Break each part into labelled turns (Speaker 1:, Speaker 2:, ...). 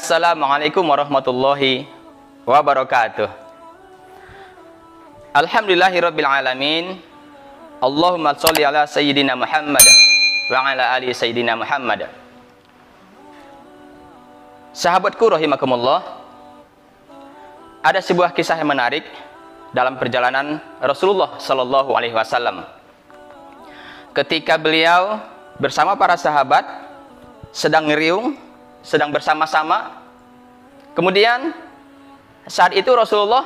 Speaker 1: Assalamualaikum warahmatullahi wabarakatuh. Alhamdulillahirabbil alamin. Allahumma sholli ala sayyidina Muhammad wa ala ali sayyidina Muhammad. Sahabatku rahimakumullah, ada sebuah kisah yang menarik dalam perjalanan Rasulullah sallallahu alaihi wasallam. Ketika beliau bersama para sahabat sedang ngeriung, sedang bersama-sama, kemudian saat itu Rasulullah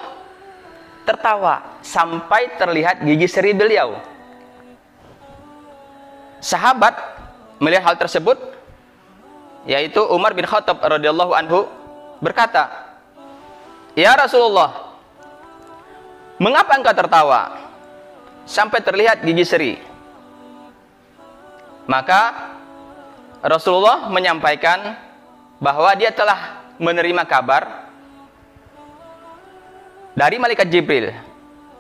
Speaker 1: tertawa sampai terlihat gigi seri beliau. Sahabat melihat hal tersebut, yaitu Umar bin Khattab radhiyallahu anhu, berkata, "Ya Rasulullah, mengapa engkau tertawa sampai terlihat gigi seri?" Maka Rasulullah menyampaikan bahwa dia telah menerima kabar dari malaikat Jibril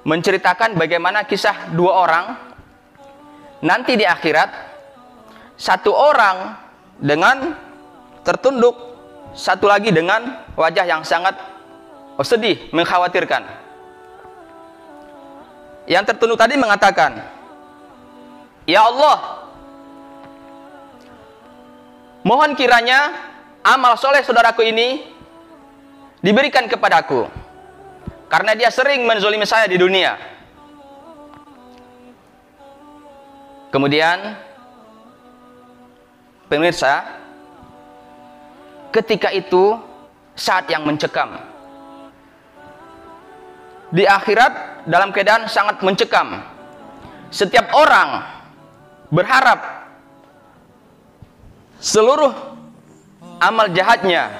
Speaker 1: menceritakan bagaimana kisah dua orang nanti di akhirat. Satu orang dengan tertunduk, satu lagi dengan wajah yang sangat sedih, mengkhawatirkan. Yang tertunduk tadi mengatakan, "Ya Allah, mohon kiranya amal soleh saudaraku ini diberikan kepadaku, karena dia sering menzolimi saya di dunia." Kemudian pemirsa, ketika itu saat yang mencekam. Di akhirat dalam keadaan sangat mencekam. Setiap orang berharap seluruh amal jahatnya,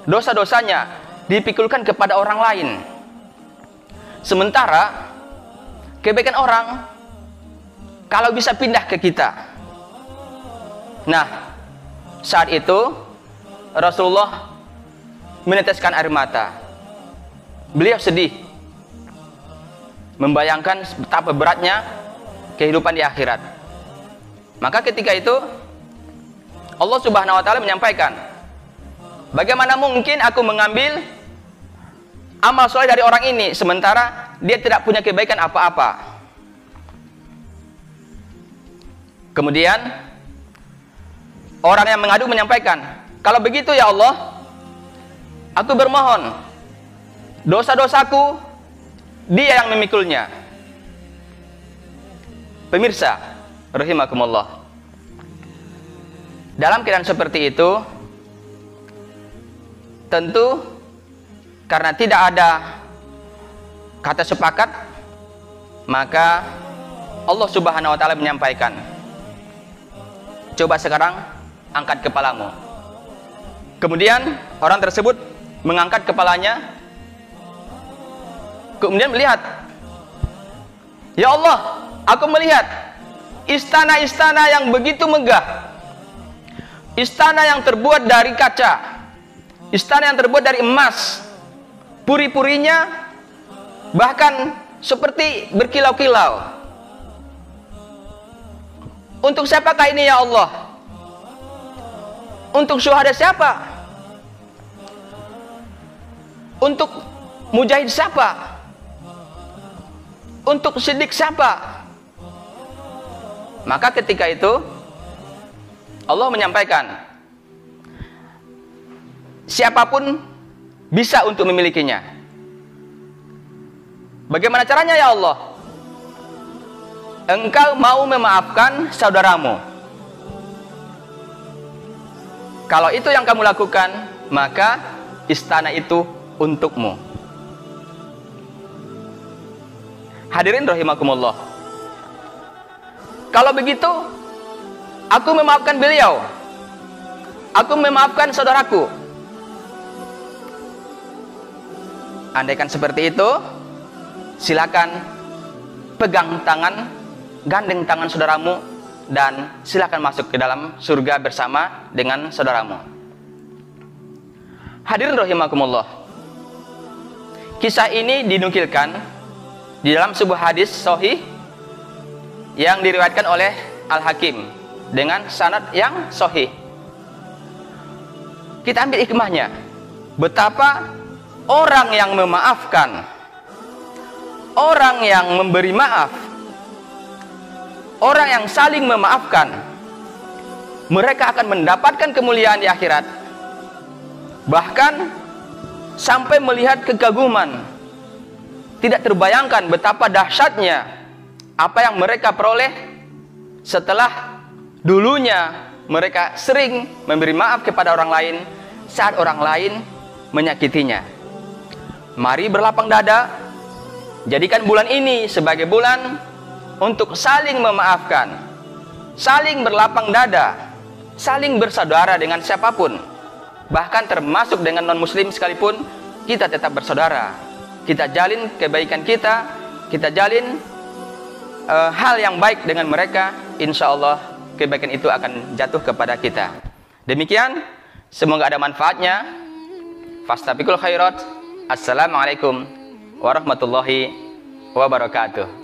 Speaker 1: dosa-dosanya dipikulkan kepada orang lain. Sementara kebaikan orang kalau bisa pindah ke kita. Nah, saat itu Rasulullah meneteskan air mata. Beliau sedih membayangkan betapa beratnya kehidupan di akhirat. Maka ketika itu Allah Subhanahu wa taala menyampaikan, "Bagaimana mungkin aku mengambil amal soleh dari orang ini sementara dia tidak punya kebaikan apa-apa?" Kemudian orang yang mengadu menyampaikan, "Kalau begitu ya Allah, aku bermohon, dosa-dosaku dia yang memikulnya." Pemirsa rahimakumullah, dalam keadaan seperti itu, tentu karena tidak ada kata sepakat, maka Allah Subhanahu wa taala menyampaikan, "Coba sekarang angkat kepalamu." Kemudian orang tersebut mengangkat kepalanya, kemudian melihat, "Ya Allah, aku melihat istana-istana yang begitu megah, istana yang terbuat dari kaca, istana yang terbuat dari emas, puri-purinya bahkan seperti berkilau-kilau. Untuk siapakah ini ya Allah? Untuk syuhada siapa? Untuk mujahid siapa? Untuk siddiq siapa?" Maka ketika itu Allah menyampaikan, siapapun bisa untuk memilikinya. Bagaimana caranya ya Allah? Engkau mau memaafkan saudaramu. Kalau itu yang kamu lakukan, maka istana itu untukmu. Hadirin rahimakumullah, kalau begitu aku memaafkan beliau, aku memaafkan saudaraku. Andaikan seperti itu, silakan pegang tangan, gandeng tangan saudaramu, dan silakan masuk ke dalam surga bersama dengan saudaramu. Hadirin rahimakumullah, kisah ini dinukilkan di dalam sebuah hadis sahih yang diriwayatkan oleh Al-Hakim dengan sanad yang sahih. Kita ambil hikmahnya. betapa orang yang memaafkan, orang yang memberi maaf, orang yang saling memaafkan, mereka akan mendapatkan kemuliaan di akhirat. Bahkan sampai melihat kekaguman, tidak terbayangkan betapa dahsyatnya apa yang mereka peroleh setelah dulunya mereka sering memberi maaf kepada orang lain saat orang lain menyakitinya. Mari berlapang dada, jadikan bulan ini sebagai bulan untuk saling memaafkan, saling berlapang dada, saling bersaudara dengan siapapun, bahkan termasuk dengan non-muslim sekalipun. Kita tetap bersaudara, kita jalin kebaikan kita jalin hal yang baik dengan mereka. Insya Allah kebaikan itu akan jatuh kepada kita. Demikian, semoga ada manfaatnya. Fastabiqul khairat. Assalamualaikum warahmatullahi wabarakatuh.